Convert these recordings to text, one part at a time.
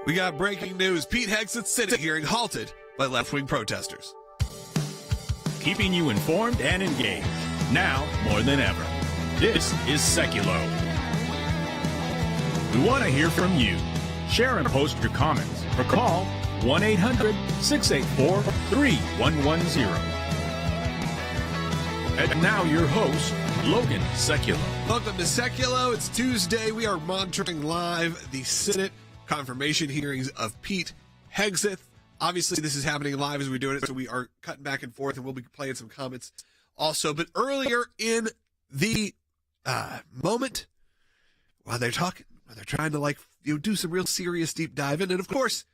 We got breaking news. Pete Hegseth Senate hearing halted by left-wing protesters. Keeping you informed and engaged, now more than ever. This is Sekulow. We want to hear from you. Share and post your comments or call 1-800-684-3110. And now your host, Logan Sekulow. Welcome to Sekulow. It's Tuesday. We are monitoring live the Senate confirmation hearings of Pete Hegseth. Obviously, this is happening live as we're doing it, so we are cutting back and forth, and we'll be playing some comments also. But earlier in the moment, while they're talking, while they're trying to do some real serious deep diving, and of course,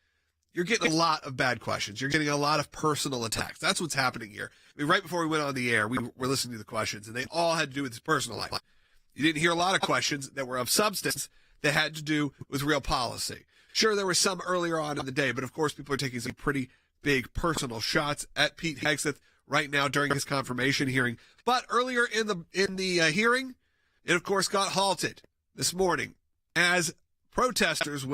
you're getting a lot of bad questions. You're getting a lot of personal attacks. That's what's happening here. I mean, right before we went on the air, we were listening to the questions, and they all had to do with his personal life. You didn't hear a lot of questions that were of substance that had to do with real policy. Sure, there were some earlier on in the day, but of course, people are taking some pretty big personal shots at Pete Hegseth right now during his confirmation hearing. But earlier in the hearing, it of course got halted this morning as protesters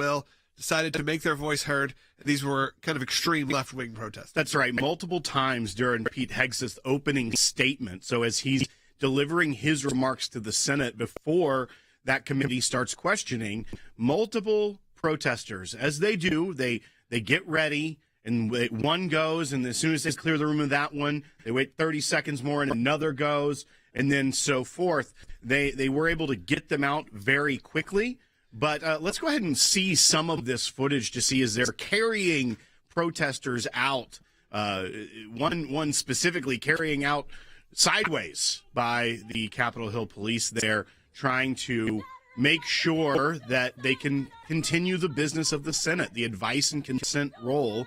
decided to make their voice heard. These were kind of extreme left-wing protests. That's right. Multiple times during Pete Hegseth's opening statement. So as he's delivering his remarks to the Senate before that committee starts questioning, multiple protesters, as they do, they get ready, and one goes, and as soon as they clear the room of that one, they wait 30 seconds more, and another goes, and then so forth. They were able to get them out very quickly. But let's go ahead and see some of this footage to see as they're carrying protesters out, one specifically carrying out sideways by the Capitol Hill police there, trying to make sure that they can continue the business of the Senate, the advice and consent role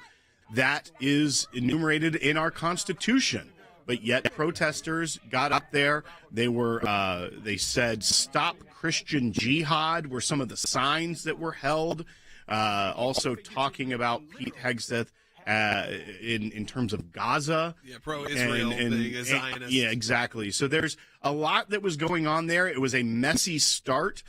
that is enumerated in our Constitution. But yet protesters got up there. They said, "Stop Christian Jihad" were some of the signs that were held. Also talking about Pete Hegseth in terms of Gaza. Yeah, pro-Israel being a Zionist. Yeah, exactly. So there's a lot that was going on there. It was a messy start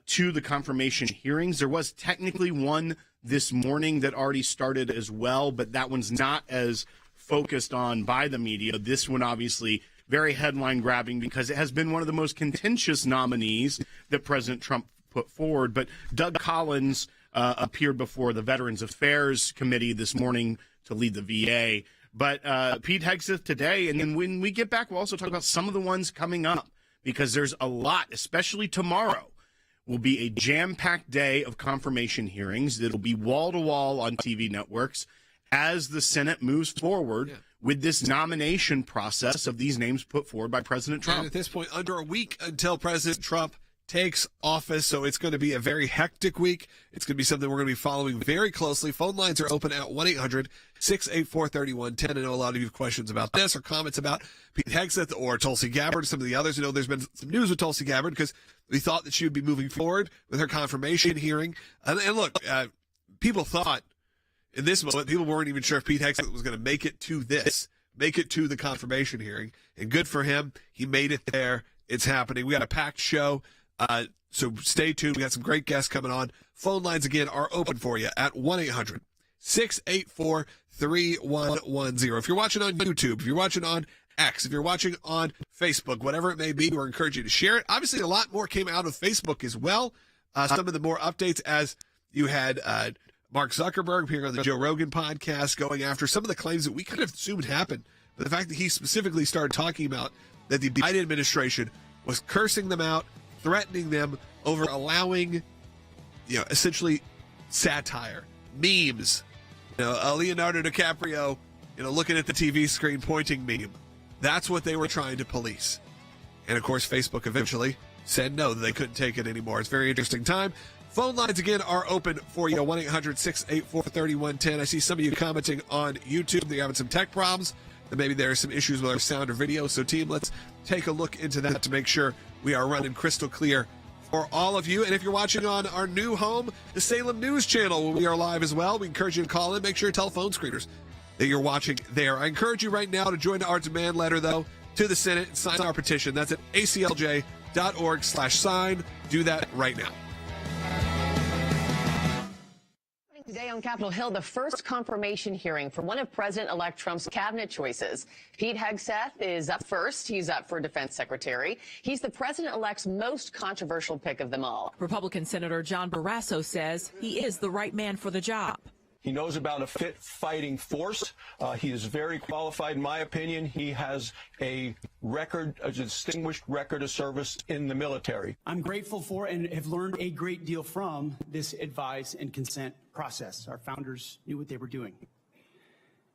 to the confirmation hearings. There was technically one this morning that already started as well, but that one's not as focused on by the media. This one obviously very headline grabbing because it has been one of the most contentious nominees that President Trump put forward. But Doug Collins appeared before the Veterans Affairs Committee this morning to lead the VA. But Pete Hegseth today, and then when we get back, we'll also talk about some of the ones coming up because there's a lot, especially tomorrow. Will be a jam-packed day of confirmation hearings. It'll be wall-to-wall on TV networks as the Senate moves forward with this nomination process of these names put forward by President Trump. And at this point, under a week until President Trump takes office, so it's going to be a very hectic week. It's going to be something we're going to be following very closely. Phone lines are open at 1-800-684-3110. I know a lot of you have questions about this or comments about Pete Hegseth or Tulsi Gabbard, some of the others. I know there's been some news with Tulsi Gabbard because we thought that she would be moving forward with her confirmation hearing. And look, people thought in this moment, people weren't even sure if Pete Hegseth was going to make it to the confirmation hearing. And good for him. He made it there. It's happening. We got a packed show. So stay tuned. We got some great guests coming on. Phone lines again are open for you at 1-800-684-3110. If you're watching on YouTube, if you're watching on X, if you're watching on Facebook, whatever it may be, we're encouraging you to share it. Obviously, a lot more came out of Facebook as well. Some of the more updates as you had Mark Zuckerberg appearing on the Joe Rogan podcast going after some of the claims that we kind of assumed happened. But the fact that he specifically started talking about that the Biden administration was cursing them out, threatening them over allowing, essentially satire, memes. Leonardo DiCaprio, looking at the TV screen pointing meme. That's what they were trying to police. And of course, Facebook eventually said no, that they couldn't take it anymore. It's a very interesting time. Phone lines again are open for you. 1-800-684-3110. I see some of you commenting on YouTube that you're having some tech problems. That maybe there are some issues with our sound or video. So team, let's take a look into that to make sure we are running crystal clear for all of you. And if you're watching on our new home, the Salem News Channel, we are live as well. We encourage you to call in. Make sure your telephone screeners that you're watching there. I encourage you right now to join our demand letter, though, to the Senate and sign our petition. That's at aclj.org/sign. Do that right now. on Capitol Hill, the first confirmation hearing for one of President-elect Trump's cabinet choices. Pete Hegseth is up first. He's up for defense secretary. He's the president-elect's most controversial pick of them all. Republican Senator John Barrasso says he is the right man for the job. He knows about a fit fighting force. He is very qualified, in my opinion. He has a distinguished record of service in the military. I'm grateful for and have learned a great deal from this advise and consent process. Our founders knew what they were doing.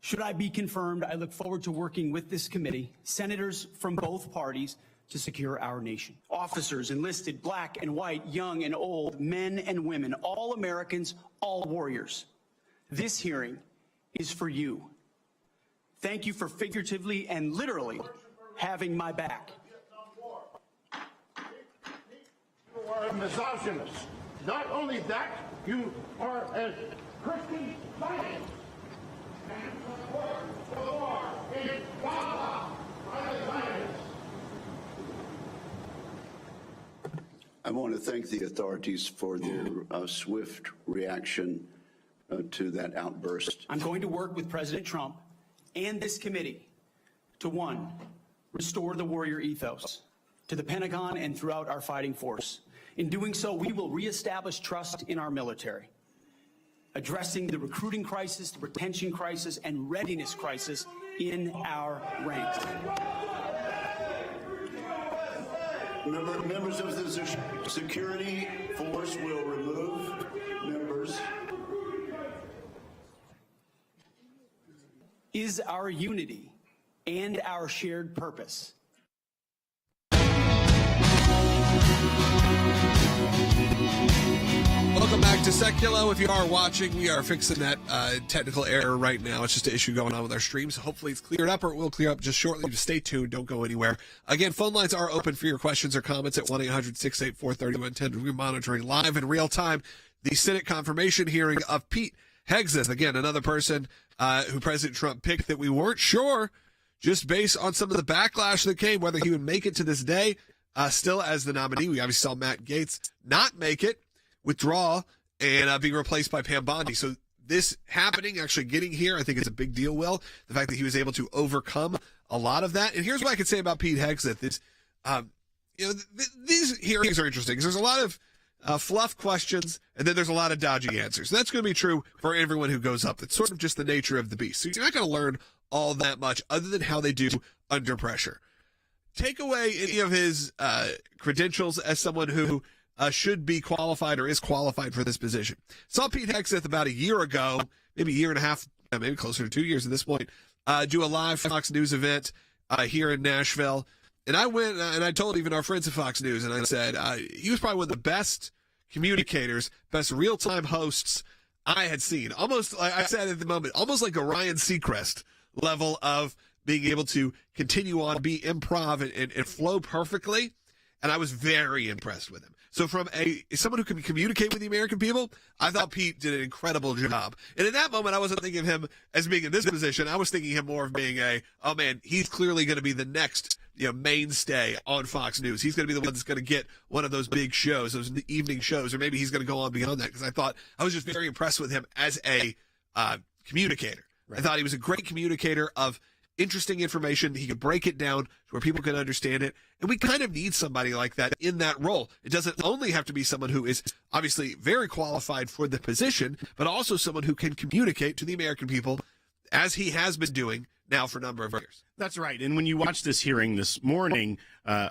Should I be confirmed, I look forward to working with this committee, senators from both parties, to secure our nation. Officers, enlisted, black and white, young and old, men and women, all Americans, all warriors. This hearing is for you. Thank you for figuratively and literally having my back. You are a misogynist. Not only that, you are a Christian Zionist. And support the war in Gaza by the Zionists. I want to thank the authorities for their swift reaction to that outburst. I'm going to work with President Trump and this committee to, one, restore the warrior ethos to the Pentagon and throughout our fighting force. In doing so, we will reestablish trust in our military, addressing the recruiting crisis, the retention crisis, and readiness crisis in our ranks. Members of the security force will remove members. Is our unity and our shared purpose. Welcome back to Sekulow. If you are watching, we are fixing that technical error right now. It's just an issue going on with our streams. Hopefully it's cleared up, or it will clear up just shortly. Just stay tuned. Don't go anywhere. Again, phone lines are open for your questions or comments at 1-800-684-3110. We're monitoring live in real time the Senate confirmation hearing of Pete Hegseth. Again, another person who President Trump picked that we weren't sure, just based on some of the backlash that came, whether he would make it to this day still as the nominee. We obviously saw Matt Gaetz not make it, withdraw, and being replaced by Pam Bondi. So this happening, actually getting here, I think is a big deal, Will. The fact that he was able to overcome a lot of that. And here's what I could say about Pete Hegseth is, these hearings are interesting because there's a lot of fluff questions, and then there's a lot of dodgy answers. That's going to be true for everyone who goes up. It's sort of just the nature of the beast. So you're not going to learn all that much other than how they do under pressure. Take away any of his credentials as someone who should be qualified or is qualified for this position. Saw Pete Hegseth about a year ago, maybe a year and a half, maybe closer to 2 years at this point, do a live Fox News event here in Nashville. And I went and I told even our friends at Fox News, and I said he was probably one of the best communicators, best real-time hosts I had seen. Almost, like I said at the moment, almost like a Ryan Seacrest level of being able to continue on, be improv and flow perfectly. And I was very impressed with him. So from someone who can communicate with the American people, I thought Pete did an incredible job. And in that moment, I wasn't thinking of him as being in this position. I was thinking of him more of being oh man, he's clearly going to be the next mainstay on Fox News. He's going to be the one that's going to get one of those big shows, those evening shows, or maybe he's going to go on beyond that, because I was just very impressed with him as a communicator. Right. I thought he was a great communicator of interesting information. He could break it down to where people can understand it. And we kind of need somebody like that in that role. It doesn't only have to be someone who is obviously very qualified for the position, but also someone who can communicate to the American people as he has been doing now for a number of years. That's right. And when you watch this hearing this morning,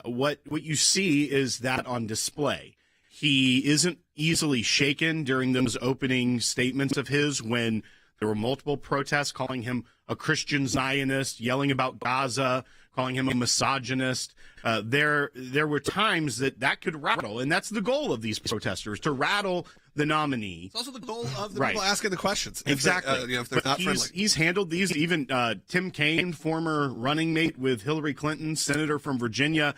what you see is that on display. He isn't easily shaken during those opening statements of his when there were multiple protests calling him a Christian Zionist, yelling about Gaza, calling him a misogynist. There were times that could rattle, and that's the goal of these protesters, to rattle the nominee. It's also the goal of the people asking the questions. Exactly. If they're not friendly. He's handled these. Even Tim Kaine, former running mate with Hillary Clinton, senator from Virginia,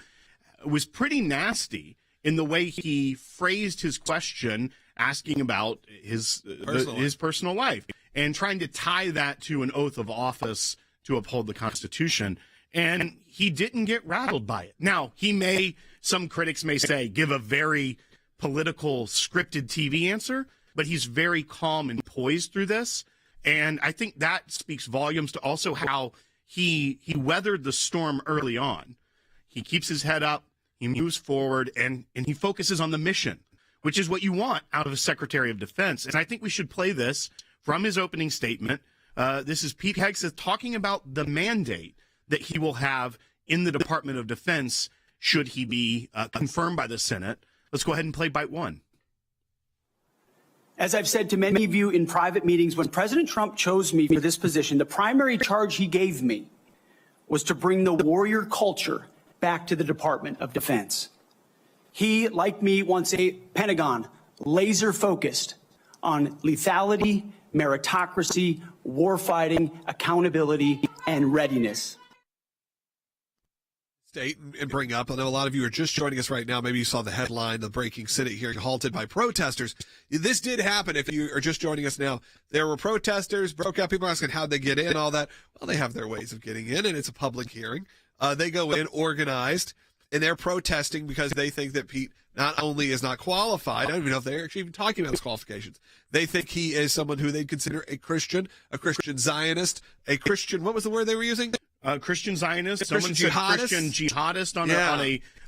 was pretty nasty in the way he phrased his question, asking about his personal life, and trying to tie that to an oath of office to uphold the Constitution. And he didn't get rattled by it. Now, some critics may say, give a very political scripted TV answer, but he's very calm and poised through this. And I think that speaks volumes to also how he weathered the storm early on. He keeps his head up, he moves forward, and he focuses on the mission, which is what you want out of a Secretary of Defense. And I think we should play this from his opening statement. This is Pete Hegseth talking about the mandate that he will have in the Department of Defense should he be confirmed by the Senate. Let's go ahead and play bite one. As I've said to many of you in private meetings, when President Trump chose me for this position, the primary charge he gave me was to bring the warrior culture back to the Department of Defense. He, like me, wants a Pentagon laser-focused on lethality, meritocracy, warfighting, accountability, and readiness. State and bring up, I know a lot of you are just joining us right now. Maybe you saw the headline, the breaking Senate hearing halted by protesters. This did happen. If you are just joining us now, there were protesters, broke out, people asking how'd they get in, all that. Well, they have their ways of getting in, and it's a public hearing. They go in organized, and they're protesting because they think that Pete not only is not qualified, I don't even know if they're actually even talking about his qualifications. They think he is someone who they'd consider a Christian Zionist, a Christian, what was the word they were using? Christian Zionist, Christian someone jihadist? said Christian jihadist on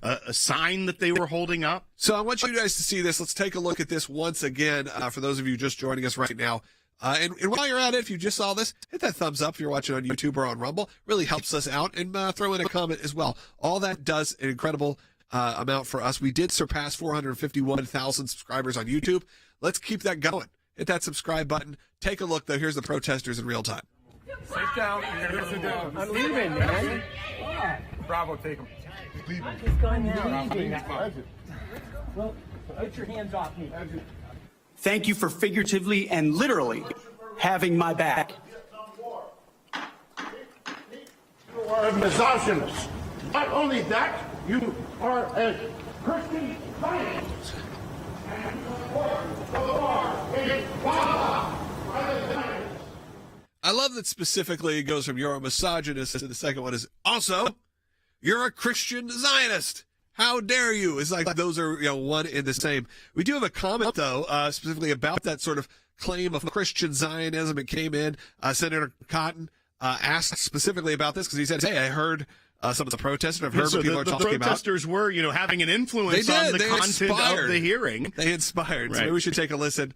a sign that they were holding up. So I want you guys to see this. Let's take a look at this once again for those of you just joining us right now. And while you're at it, if you just saw this, hit that thumbs up if you're watching on YouTube or on Rumble. Really helps us out. And throw in a comment as well. All that does an incredible amount for us. We did surpass 451,000 subscribers on YouTube. Let's keep that going. Hit that subscribe button. Take a look, though. Here's the protesters in real time. Sit down. You're going to sit down. I'm leaving, man. Bravo, take him. Leave him. Just going now. Well, put your hands off me. Thank you for figuratively and literally having my back. You are a misogynist. Not only that, you are a Christian Zionist. And support the war in Gaza by the Zionists. I love that specifically it goes from you're a misogynist to the second one is also you're a Christian Zionist. How dare you? It's like those are one and the same. We do have a comment, though, specifically about that sort of claim of Christian Zionism. It came in. Senator Cotton asked specifically about this because he said, hey, I heard some of the protesters. I've heard what people are talking about. The protesters were, having an influence on the content of the hearing. They inspired. Right. So maybe we should take a listen.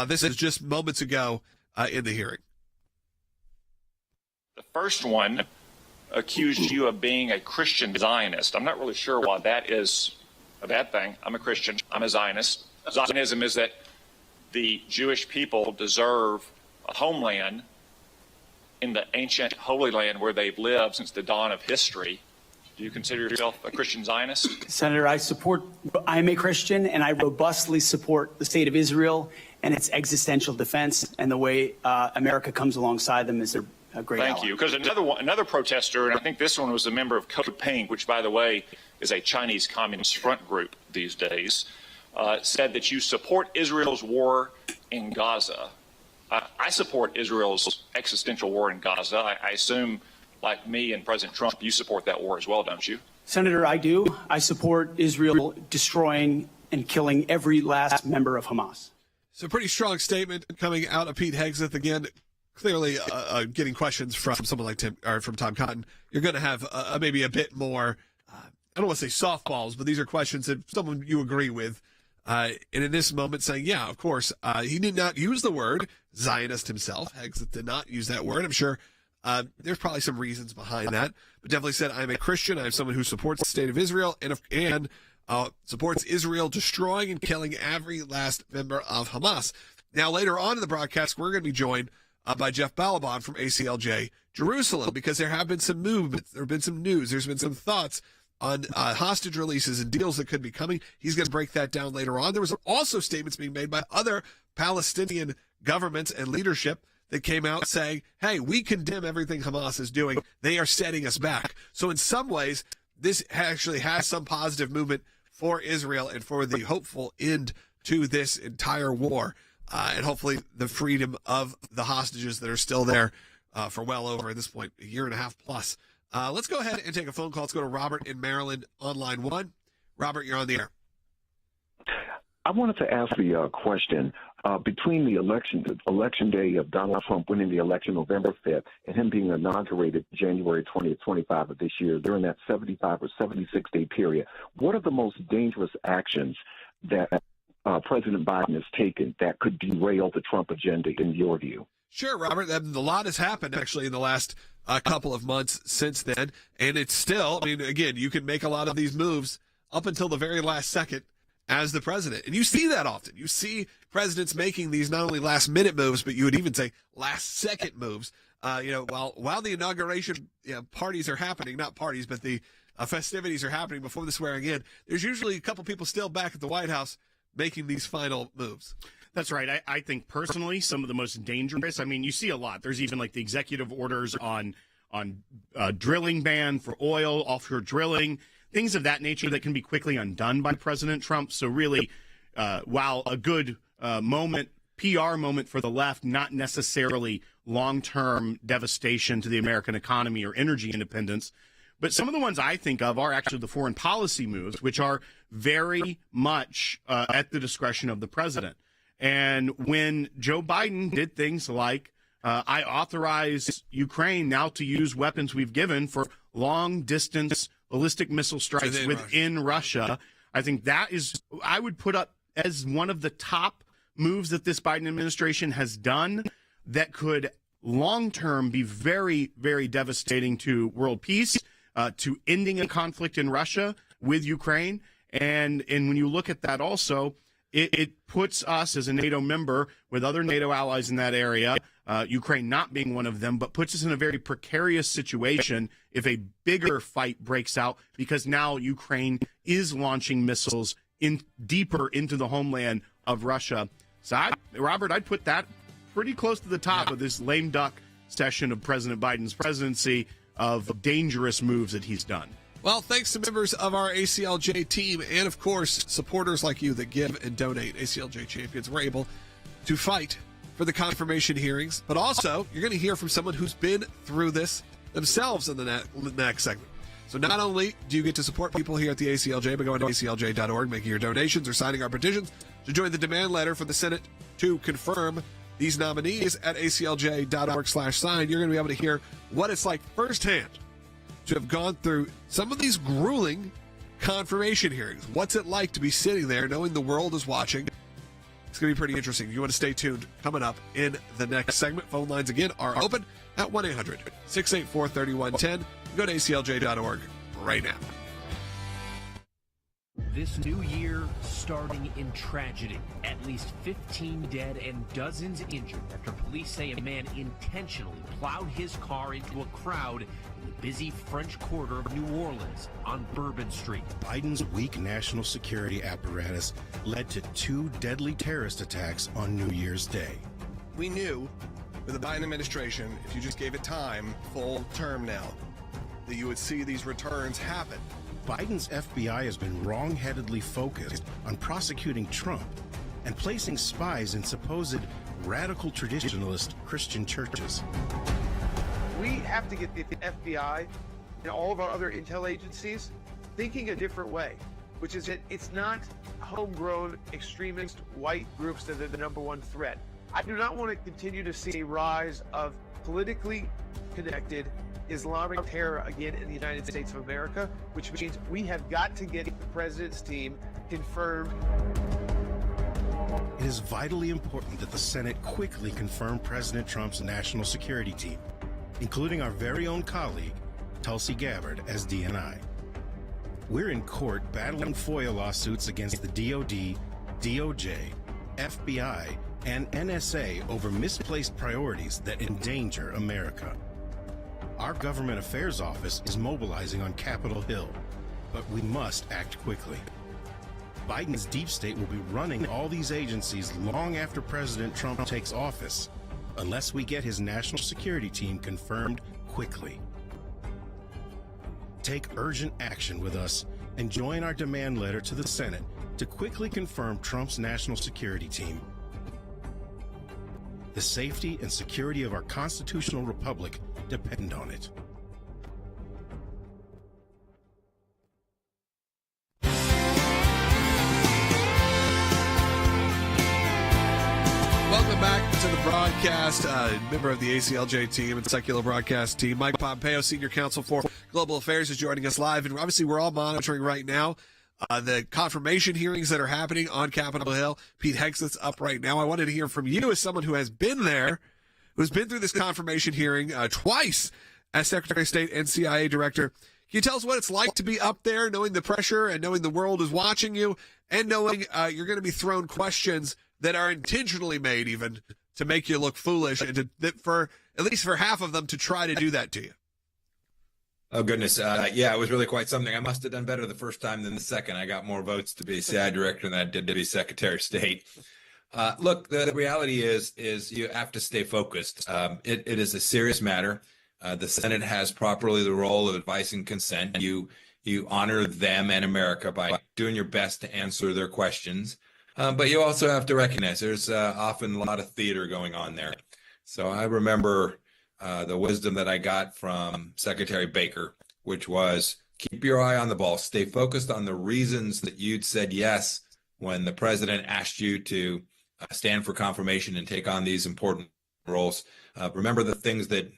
This is just moments ago in the hearing. The first one accused you of being a Christian Zionist. I'm not really sure why that is a bad thing. I'm a Christian. I'm a Zionist. Zionism is that the Jewish people deserve a homeland in the ancient Holy Land where they've lived since the dawn of history. Do you consider yourself a Christian Zionist? Senator, I'm a Christian, and I robustly support the state of Israel and its existential defense, and the way America comes alongside them is a great ally. Thank you. Because another protester, and I think this one was a member of Code Pink, which, by the way, is a Chinese Communist front group these days, said that you support Israel's war in Gaza. I support Israel's existential war in Gaza. I assume, like me and President Trump, you support that war as well, don't you? Senator, I do. I support Israel destroying and killing every last member of Hamas. So pretty strong statement coming out of Pete Hegseth. Again, clearly getting questions from someone like Tim or from Tom Cotton. You're going to have maybe a bit more, I don't want to say softballs, but these are questions that someone you agree with. And in this moment saying, yeah, of course, he did not use the word Zionist himself. Hegseth did not use that word. I'm sure there's probably some reasons behind that, but definitely said, I'm a Christian. I'm someone who supports the state of Israel and supports Israel destroying and killing every last member of Hamas. Now, later on in the broadcast, we're going to be joined by Jeff Balaban from ACLJ Jerusalem, because there have been some movements, there have been some news, there's been some thoughts on hostage releases and deals that could be coming. He's going to break that down later on. There was also statements being made by other Palestinian governments and leadership that came out saying, hey, we condemn everything Hamas is doing. They are setting us back. So in some ways, this actually has some positive movement for Israel and for the hopeful end to this entire war. And hopefully the freedom of the hostages that are still there for well over, at this point, a year and a half plus. Let's go ahead and take a phone call. Let's go to Robert in Maryland on line 1. Robert, you're on the air. I wanted to ask the question, between the election day of Donald Trump winning the election November 5th and him being inaugurated January 20th, 25 of this year, during that 75 or 76-day period, what are the most dangerous actions that President Biden has taken that could derail the Trump agenda in your view? Sure, Robert. A lot has happened actually in the last couple of months since then, and it's still, I mean, again, you can make a lot of these moves up until the very last second as the president. And you see that often. You see presidents making these not only last-minute moves, but you would even say last-second moves. While the inauguration parties are happening, not parties, but the festivities are happening before the swearing in, there's usually a couple people still back at the White House making these final moves. That's right. I think personally some of the most dangerous, I mean, you see a lot. There's even like the executive orders on drilling ban for oil, offshore drilling, things of that nature that can be quickly undone by President Trump. So really, while a good PR moment for the left, not necessarily long-term devastation to the American economy or energy independence. But some of the ones I think of are actually the foreign policy moves, which are very much at the discretion of the president. And when Joe Biden did things like, I authorize Ukraine now to use weapons we've given for long-distance ballistic missile strikes within Russia, I think that is, I would put up as one of the top moves that this Biden administration has done that could long-term be very, very devastating to world peace, to ending a conflict in Russia with Ukraine. And when you look at that also, it puts us as a NATO member with other NATO allies in that area, Ukraine not being one of them, but puts us in a very precarious situation if a bigger fight breaks out, because now Ukraine is launching missiles deeper into the homeland of Russia. So, Robert, I'd put that pretty close to the top of this lame duck session of President Biden's presidency of dangerous moves that he's done. Well, thanks to members of our ACLJ team and, of course, supporters like you that give and donate. ACLJ champions were able to fight for the confirmation hearings. But also, you're going to hear from someone who's been through this themselves in the next segment. So not only do you get to support people here at the ACLJ by going to aclj.org, making your donations, or signing our petitions to join the demand letter for the Senate to confirm these nominees at aclj.org/sign, you're going to be able to hear what it's like firsthand to have gone through some of these grueling confirmation hearings. What's it like to be sitting there knowing the world is watching? It's going to be pretty interesting. You want to stay tuned. Coming up in the next segment, phone lines again are open at 1-800-684-3110. Go to aclj.org right now. This new year starting in tragedy. At least 15 dead and dozens injured after police say a man intentionally plowed his car into a crowd in the busy French Quarter of New Orleans on Bourbon Street. Biden's weak national security apparatus led to 2 deadly terrorist attacks on New Year's Day. We knew with the Biden administration, if you just gave it time, full term now, that you would see these returns happen. Biden's FBI has been wrong-headedly focused on prosecuting Trump and placing spies in supposed radical traditionalist Christian churches. We have to get the FBI and all of our other intel agencies thinking a different way, which is that it's not homegrown extremist white groups that are the number one threat. I do not want to continue to see a rise of politically connected Islamic terror again in the United States of America, which means we have got to get the president's team confirmed. It is vitally important that the Senate quickly confirm President Trump's national security team, including our very own colleague, Tulsi Gabbard, as DNI. We're in court battling FOIA lawsuits against the DOD, DOJ, FBI, and NSA over misplaced priorities that endanger America. Our Government Affairs Office is mobilizing on Capitol Hill, but we must act quickly. Biden's deep state will be running all these agencies long after President Trump takes office, unless we get his national security team confirmed quickly. Take urgent action with us and join our demand letter to the Senate to quickly confirm Trump's national security team. The safety and security of our constitutional republic depend on it. to the broadcast, member of the ACLJ team and Sekulow broadcast team. Mike Pompeo, Senior Counsel for Global Affairs, is joining us live. And obviously, we're all monitoring right now the confirmation hearings that are happening on Capitol Hill. Pete Hegseth's up right now. I wanted to hear from you as someone who has been there, who's been through this confirmation hearing twice as Secretary of State and CIA Director. Can you tell us what it's like to be up there, knowing the pressure and knowing the world is watching you, and knowing you're going to be thrown questions that are intentionally made even to make you look foolish, and for at least for half of them to try to do that to you? Oh, goodness. Yeah, it was really quite something. I must have done better the first time than the second. I got more votes to be CIA Director than I did to be Secretary of State. Look, the reality is you have to stay focused. It is a serious matter. The Senate has properly the role of advice and consent. You honor them and America by doing your best to answer their questions. But you also have to recognize there's often a lot of theater going on there. So I remember the wisdom that I got from Secretary Baker, which was keep your eye on the ball, stay focused on the reasons that you'd said yes when the president asked you to stand for confirmation and take on these important roles. Remember the things that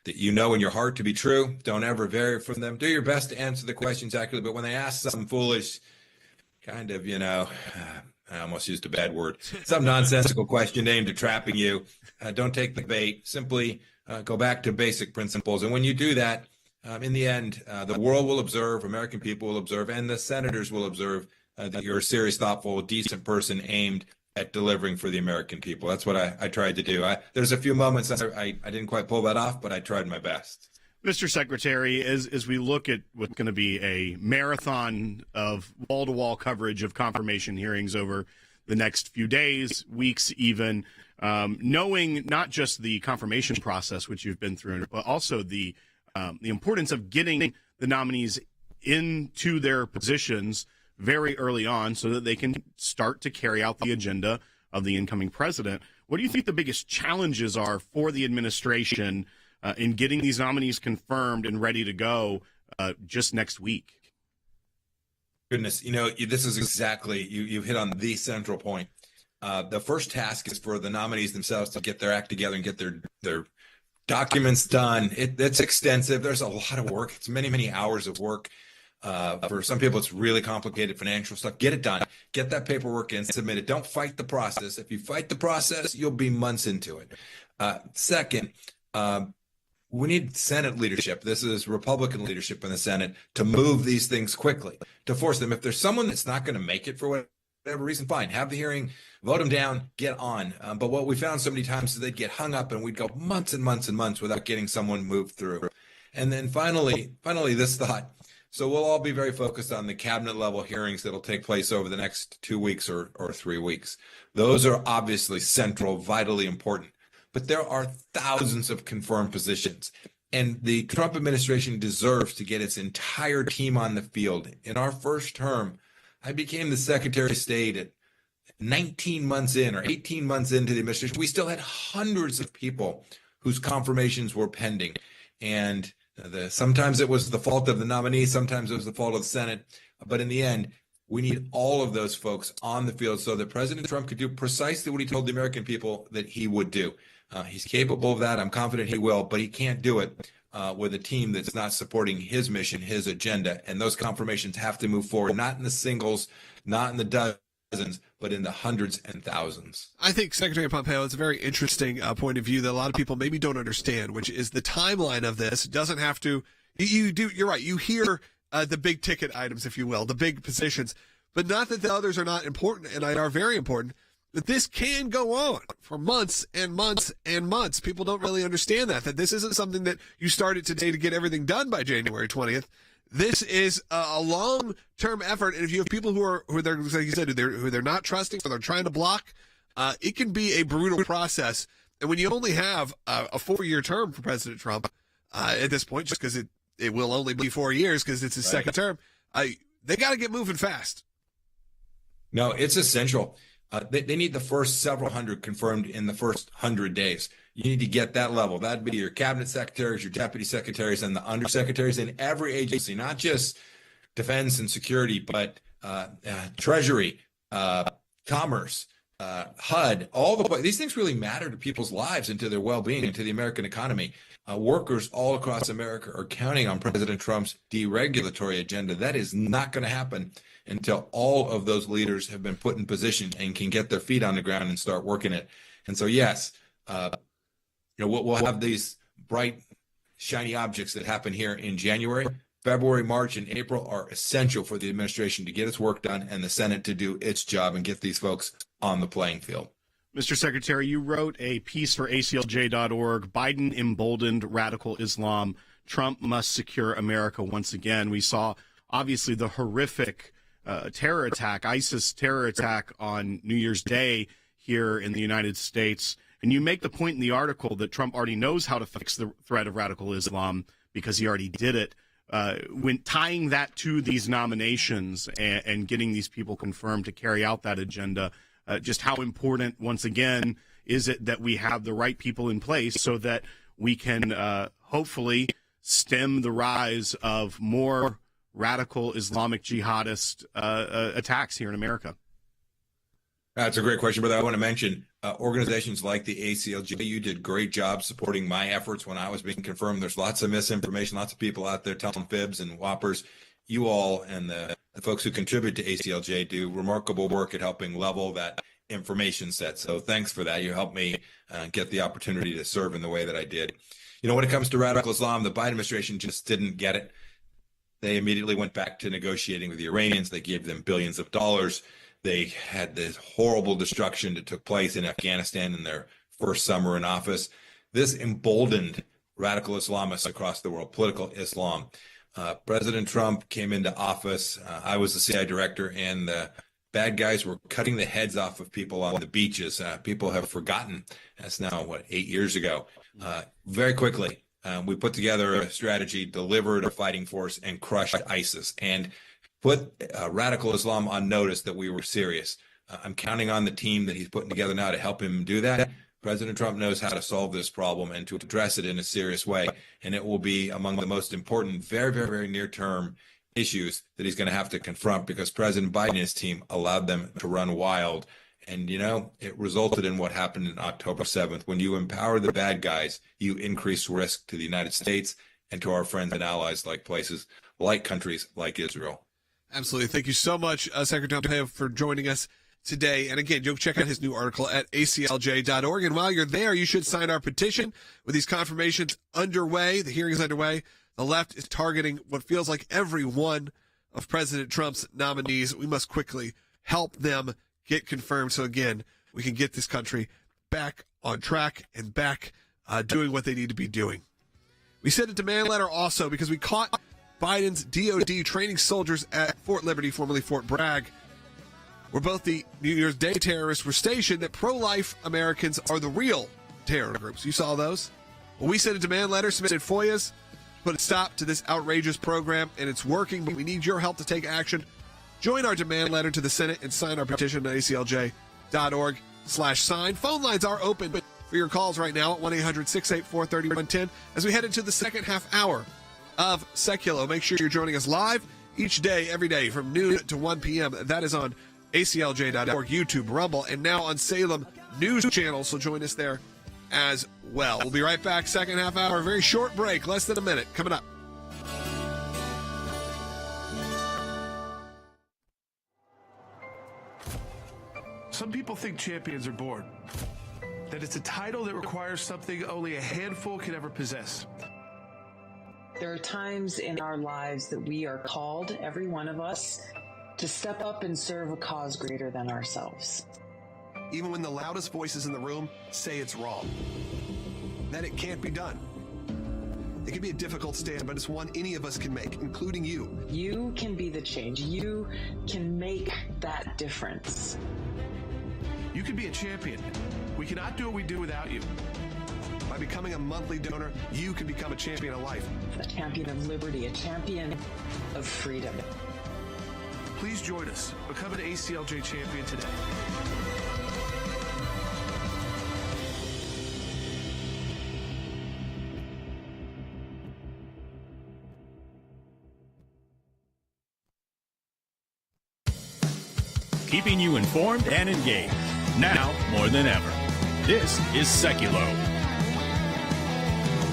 you know in your heart to be true. Don't ever vary from them. Do your best to answer the questions accurately. But when they ask some foolish kind of, I almost used a bad word, some nonsensical question aimed at trapping you, don't take the bait. Simply go back to basic principles. And when you do that, in the end, the world will observe, American people will observe, and the senators will observe that you're a serious, thoughtful, decent person aimed at delivering for the American people. That's what I tried to do. There's a few moments I didn't quite pull that off, but I tried my best. Mr. Secretary, as we look at what's going to be a marathon of wall-to-wall coverage of confirmation hearings over the next few days, weeks even, knowing not just the confirmation process, which you've been through, but also the importance of getting the nominees into their positions very early on so that they can start to carry out the agenda of the incoming president. What do you think the biggest challenges are for the administration in getting these nominees confirmed and ready to go just next week? Goodness, this is exactly, you've hit on the central point. The first task is for the nominees themselves to get their act together and get their documents done. It's extensive. There's a lot of work. It's many, many hours of work. For some people, it's really complicated financial stuff. Get it done. Get that paperwork in, submit it. Don't fight the process. If you fight the process, you'll be months into it. Second, we need Senate leadership. This is Republican leadership in the Senate to move these things quickly, to force them. If there's someone that's not going to make it for whatever reason, fine. Have the hearing, vote them down, get on. But what we found so many times is they'd get hung up and we'd go months and months and months without getting someone moved through. And then finally, this thought. So we'll all be very focused on the cabinet level hearings that'll take place over the next 2 weeks or 3 weeks. Those are obviously central, vitally important. But there are thousands of confirmed positions. And the Trump administration deserves to get its entire team on the field. In our first term, I became the Secretary of State at 19 months in or 18 months into the administration. We still had hundreds of people whose confirmations were pending. And sometimes it was the fault of the nominee, sometimes it was the fault of the Senate. But in the end, we need all of those folks on the field so that President Trump could do precisely what he told the American people that he would do. He's capable of that. I'm confident he will, but he can't do it with a team that's not supporting his mission, his agenda. And those confirmations have to move forward, not in the singles, not in the dozens, but in the hundreds and thousands. I think Secretary Pompeo, it's a very interesting point of view that a lot of people maybe don't understand, which is the timeline of this doesn't have to, you're right, you hear the big ticket items, if you will, the big positions, but not that the others are not important and are very important, that this can go on for months and months and months. People don't really understand that this isn't something that you started today to get everything done by January 20th. This is a long-term effort, and if you have people who they're, like you said, who they're not trusting or they're trying to block, it can be a brutal process. And when you only have a 4-year term for President Trump at this point, just because it will only be 4 years because it's his second term, they got to get moving fast. No, it's essential. They need the first several hundred confirmed in the first 100 days. You need to get that level. That'd be your cabinet secretaries, your deputy secretaries, and the undersecretaries in every agency, not just defense and security, but Treasury, commerce, HUD, these things really matter to people's lives and to their well-being and to the American economy. Workers all across America are counting on President Trump's deregulatory agenda. That is not going to happen until all of those leaders have been put in position and can get their feet on the ground and start working it. And so, yes, we'll have these bright, shiny objects that happen here in January. February, March, and April are essential for the administration to get its work done and the Senate to do its job and get these folks on the playing field. Mr. Secretary, you wrote a piece for ACLJ.org, Biden emboldened radical Islam. Trump must secure America once again. We saw, obviously, the horrific terror attack, ISIS terror attack on New Year's Day here in the United States. And you make the point in the article that Trump already knows how to fix the threat of radical Islam because he already did it. When tying that to these nominations and getting these people confirmed to carry out that agenda, just how important, once again, is it that we have the right people in place so that we can hopefully stem the rise of more radical Islamic jihadist attacks here in America? That's a great question, brother. I want to mention organizations like the ACLJ. You did a great job supporting my efforts when I was being confirmed. There's lots of misinformation, lots of people out there telling fibs and whoppers. You all and the folks who contribute to ACLJ do remarkable work at helping level that information set. So thanks for that. You helped me get the opportunity to serve in the way that I did. When it comes to radical Islam, the Biden administration just didn't get it. They immediately went back to negotiating with the Iranians. They gave them billions of dollars. They had this horrible destruction that took place in Afghanistan in their first summer in office. This emboldened radical Islamists across the world, political Islam. President Trump came into office. I was the CIA director, and the bad guys were cutting the heads off of people on the beaches. People have forgotten. That's now, 8 years ago. Very quickly, we put together a strategy, delivered a fighting force, and crushed ISIS. And put radical Islam on notice that we were serious. I'm counting on the team that he's putting together now to help him do that. President Trump knows how to solve this problem and to address it in a serious way. And it will be among the most important, very, very, very near-term issues that he's going to have to confront because President Biden and his team allowed them to run wild. And, it resulted in what happened on October 7th. When you empower the bad guys, you increase risk to the United States and to our friends and allies like countries like Israel. Absolutely. Thank you so much, Secretary Pompeo, for joining us today. And again, you'll check out his new article at ACLJ.org. And while you're there, you should sign our petition. With these confirmations underway, the hearing is underway, the left is targeting what feels like every one of President Trump's nominees. We must quickly help them get confirmed so, again, we can get this country back on track and back doing what they need to be doing. We sent a demand letter also because we caught Biden's DOD training soldiers at Fort Liberty, formerly Fort Bragg, where both the New Year's Day terrorists were stationed, that pro-life Americans are the real terror groups. You saw those? Well, we sent a demand letter, submitted FOIAs, put a stop to this outrageous program, and it's working. But we need your help to take action. Join our demand letter to the Senate and sign our petition at aclj.org/sign. Phone lines are open for your calls right now at 1-800-684-3110 as we head into the second half hour of Sekulow. Make sure you're joining us live each day, every day, from noon to 1 p.m. That is on ACLJ.org, YouTube, Rumble, and now on Salem News Channel, so join us there as well. We'll be right back, second half hour, very short break, less than a minute, coming up. Some people think champions are bored, that it's a title that requires something only a handful can ever possess. There are times in our lives that we are called, every one of us, to step up and serve a cause greater than ourselves. Even when the loudest voices in the room say it's wrong, that it can't be done. It can be a difficult stand, but it's one any of us can make, including you. You can be the change. You can make that difference. You can be a champion. We cannot do what we do without you. By becoming a monthly donor, you can become a champion of life. A champion of liberty, a champion of freedom. Please join us. Become an ACLJ champion today. Keeping you informed and engaged. Now more than ever, this is Sekulow.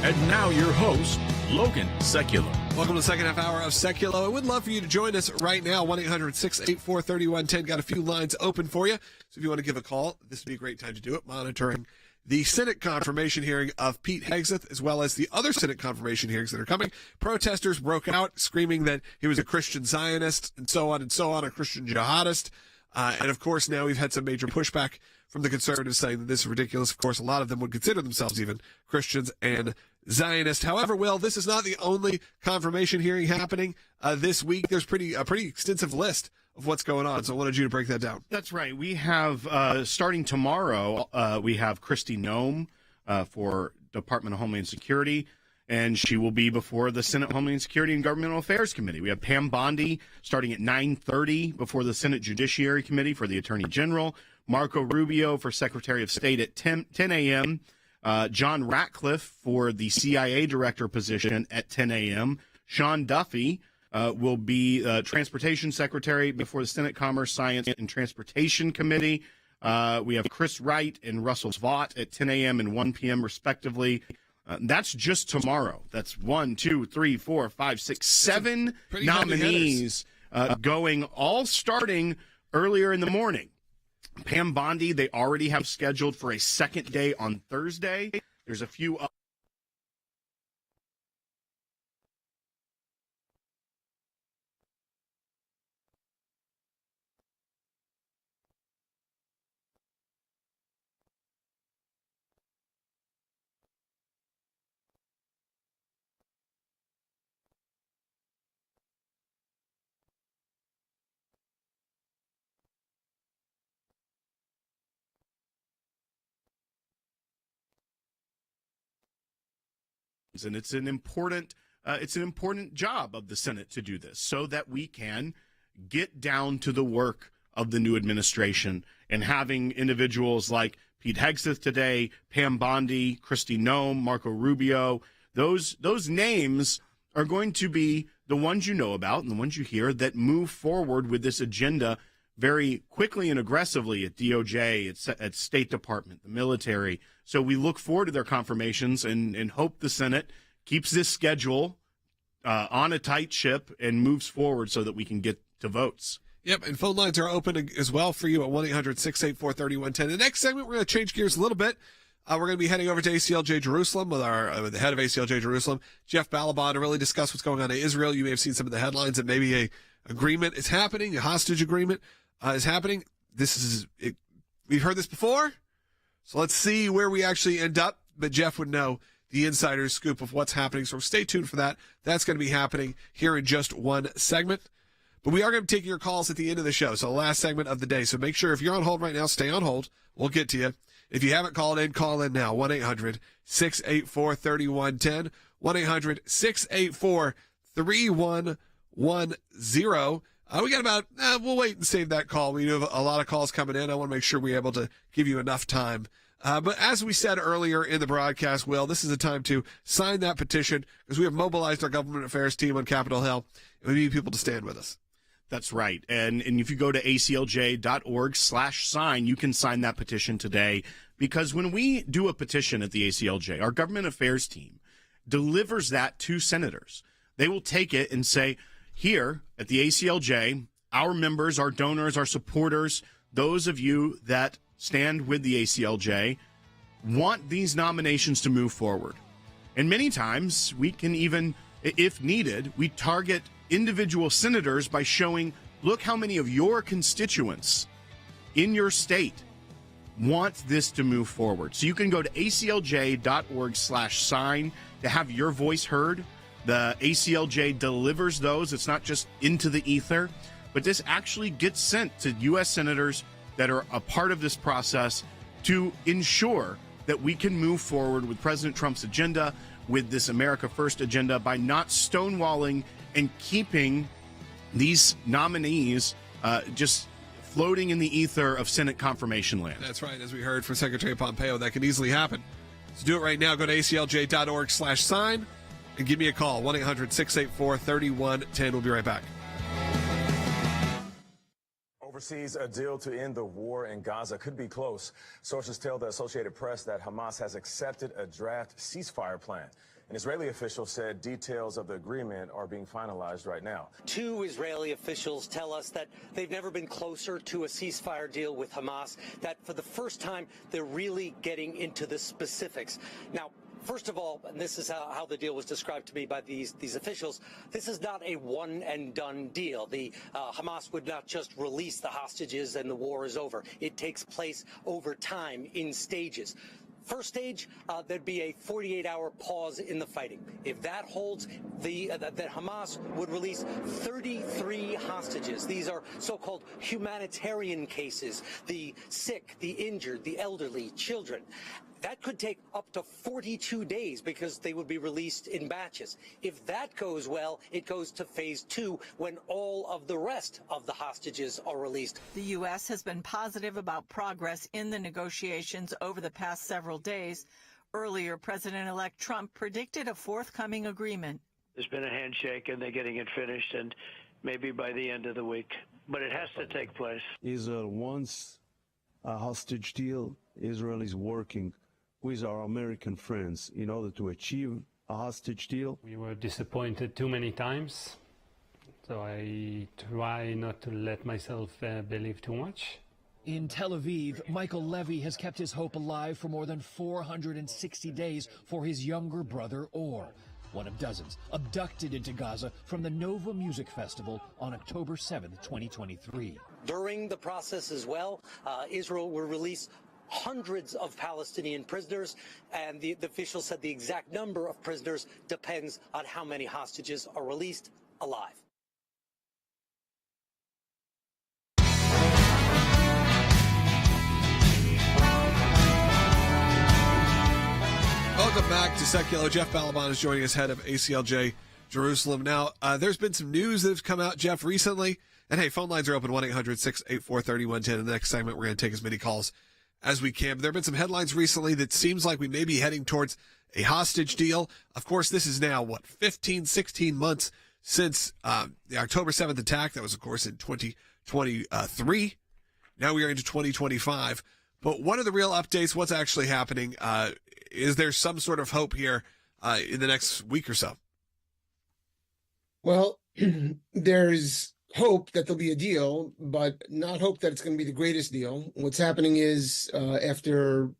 And now your host, Logan Sekulow. Welcome to the second half hour of Sekulow. I would love for you to join us right now, 1-800-684-3110. Got a few lines open for you. So if you want to give a call, this would be a great time to do it, monitoring the Senate confirmation hearing of Pete Hegseth, as well as the other Senate confirmation hearings that are coming. Protesters broke out screaming that he was a Christian Zionist and so on, a Christian jihadist. And of course, now we've had some major pushback from the conservatives saying that this is ridiculous. Of course, a lot of them would consider themselves even Christians and Zionist. However, Will, this is not the only confirmation hearing happening this week. There's a pretty extensive list of what's going on. So I wanted you to break that down. That's right. We have, starting tomorrow, we have Kristi Noem for Department of Homeland Security, and she will be before the Senate Homeland Security and Governmental Affairs Committee. We have Pam Bondi starting at 9:30 before the Senate Judiciary Committee for the Attorney General, Marco Rubio for Secretary of State at 10 a.m., John Ratcliffe for the CIA Director position at 10 a.m., Sean Duffy will be Transportation Secretary before the Senate Commerce, Science, and Transportation Committee. We have Chris Wright and Russell Vaught at 10 a.m. and 1 p.m. respectively. That's just tomorrow. That's 1, 2, 3, 4, 5, 6, 7 nominees going, all starting earlier in the morning. Pam Bondi, they already have scheduled for a second day on Thursday. There's a few and it's an important job of the Senate to do this so that we can get down to the work of the new administration, and having individuals like Pete Hegseth today, Pam Bondi, Kristi Noem, Marco Rubio, those names are going to be the ones you know about and the ones you hear that move forward with this agenda very quickly and aggressively at DOJ, at State Department, the military. So we look forward to their confirmations and hope the Senate keeps this schedule on a tight ship and moves forward so that we can get to votes. Yep, and phone lines are open as well for you at 1-800-684-3110. The next segment, we're going to change gears a little bit. We're going to be heading over to ACLJ Jerusalem with the head of ACLJ Jerusalem, Jeff Balaban, to really discuss what's going on in Israel. You may have seen some of the headlines that maybe a agreement is happening, a hostage agreement is happening. We've heard this before, so let's see where we actually end up. But Jeff would know the insider's scoop of what's happening, so stay tuned for that. That's going to be happening here in just one segment. But we are going to be taking your calls at the end of the show, so the last segment of the day. So make sure if you're on hold right now, stay on hold. We'll get to you. If you haven't called in, call in now. 1-800-684-3110. 1-800-684-3110. We got about, we'll wait and save that call. We have a lot of calls coming in. I want to make sure we're able to give you enough time. But as we said earlier in the broadcast, Will, this is a time to sign that petition because we have mobilized our government affairs team on Capitol Hill, and we need people to stand with us. That's right. And if you go to aclj.org/sign, you can sign that petition today, because when we do a petition at the ACLJ, our government affairs team delivers that to senators. They will take it and say, here at the ACLJ, our members, our donors, our supporters, those of you that stand with the ACLJ want these nominations to move forward. And many times we can even, if needed, we target individual senators by showing, look how many of your constituents in your state want this to move forward. So you can go to aclj.org/sign to have your voice heard. The ACLJ delivers those. It's not just into the ether, but this actually gets sent to U.S. senators that are a part of this process to ensure that we can move forward with President Trump's agenda, with this America First agenda, by not stonewalling and keeping these nominees just floating in the ether of Senate confirmation land. That's right. As we heard from Secretary Pompeo, that can easily happen. So do it right now. Go to aclj.org/sign and give me a call. 1-800-684-3110. We'll be right back. Overseas, a deal to end the war in Gaza could be close. Sources tell the Associated Press that Hamas has accepted a draft ceasefire plan. An Israeli official said details of the agreement are being finalized right now. Two Israeli officials tell us that they've never been closer to a ceasefire deal with Hamas, that for the first time they're really getting into the specifics. Now, first of all, and this is how the deal was described to me by these officials, this is not a one-and-done deal. The Hamas would not just release the hostages and the war is over. It takes place over time in stages. First stage, there'd be a 48-hour pause in the fighting. If that holds, that Hamas would release 33 hostages. These are so-called humanitarian cases, the sick, the injured, the elderly, children. That could take up to 42 days because they would be released in batches. If that goes well, it goes to phase 2 when all of the rest of the hostages are released. The U.S. has been positive about progress in the negotiations over the past several days. Earlier, President-elect Trump predicted a forthcoming agreement. There's been a handshake and they're getting it finished, and maybe by the end of the week. But it has to take place. Israel wants a hostage deal. Israel is working with our American friends in order to achieve a hostage deal. We were disappointed too many times, so I try not to let myself believe too much. In Tel Aviv, Michael Levy has kept his hope alive for more than 460 days for his younger brother Or, one of dozens abducted into Gaza from the Nova Music Festival on October 7th, 2023. During the process as well, Israel will release hundreds of Palestinian prisoners, and the official said the exact number of prisoners depends on how many hostages are released alive. Welcome back to Sekulow. Jeff Balaban is joining us, head of ACLJ Jerusalem. Now, there's been some news that has come out, Jeff, recently. And hey, phone lines are open, 1-800-684-3110. In the next segment, we're going to take as many calls as we can. But there have been some headlines recently that seems like we may be heading towards a hostage deal. Of course, this is now, 15, 16 months since the October 7th attack. That was, of course, in 2023. Now we are into 2025. But what are the real updates? What's actually happening? Is there some sort of hope here in the next week or so? Well, there's hope that there'll be a deal, but not hope that it's going to be the greatest deal. What's happening is after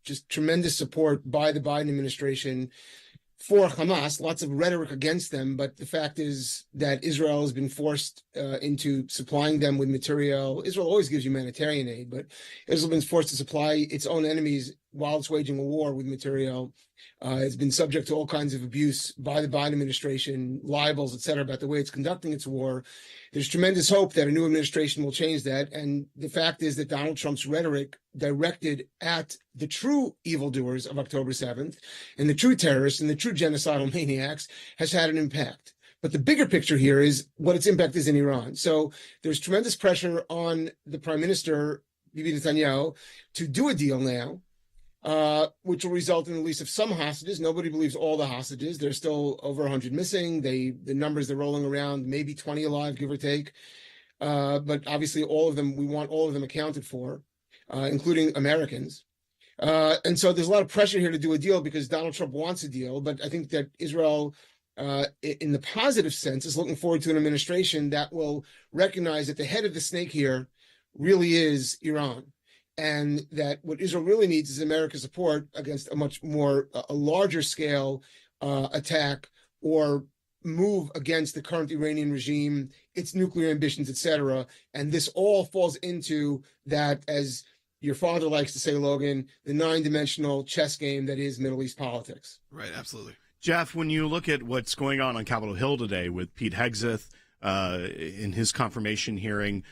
just tremendous support by the Biden administration for Hamas, lots of rhetoric against them, but the fact is that Israel has been forced into supplying them with material. Israel always gives humanitarian aid, but Israel has been forced to supply its own enemies while it's waging a war with material. It's been subject to all kinds of abuse by the Biden administration, libels, et cetera, about the way it's conducting its war. There's tremendous hope that a new administration will change that. And the fact is that Donald Trump's rhetoric directed at the true evildoers of October 7th and the true terrorists and the true genocidal maniacs has had an impact. But the bigger picture here is what its impact is in Iran. So there's tremendous pressure on the Prime Minister, Bibi Netanyahu, to do a deal now, which will result in the release of some hostages. Nobody believes all the hostages. There's still over 100 missing. The numbers they're rolling around, maybe 20 alive, give or take. But obviously all of them, we want all of them accounted for, including Americans. And so there's a lot of pressure here to do a deal because Donald Trump wants a deal. But I think that Israel, in the positive sense, is looking forward to an administration that will recognize that the head of the snake here really is Iran. And that what Israel really needs is America's support against a much more, a larger scale attack or move against the current Iranian regime, its nuclear ambitions, et cetera. And this all falls into that, as your father likes to say, Logan, the 9-dimensional chess game that is Middle East politics. Right, absolutely. Jeff, when you look at what's going on Capitol Hill today with Pete Hegseth in his confirmation hearing,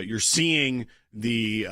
you're seeing the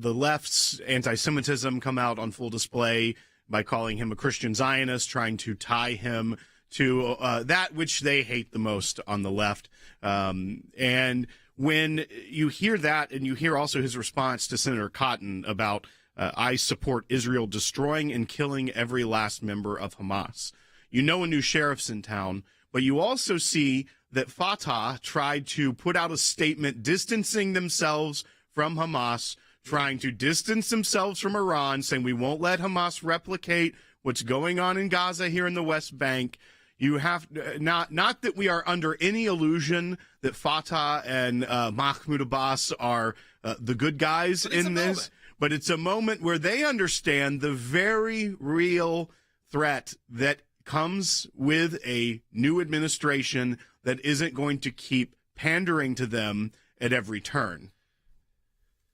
left's anti-Semitism come out on full display by calling him a Christian Zionist, trying to tie him to that which they hate the most on the left. And when you hear that, and you hear also his response to Senator Cotton about I support Israel destroying and killing every last member of Hamas. You know a new sheriff's in town, but you also see that Fatah tried to put out a statement distancing themselves from Hamas, trying to distance themselves from Iran, saying we won't let Hamas replicate what's going on in Gaza here in the West Bank. You have not that we are under any illusion that Fatah and Mahmoud Abbas are the good guys in this, but it's a moment where they understand the very real threat that comes with a new administration that isn't going to keep pandering to them at every turn.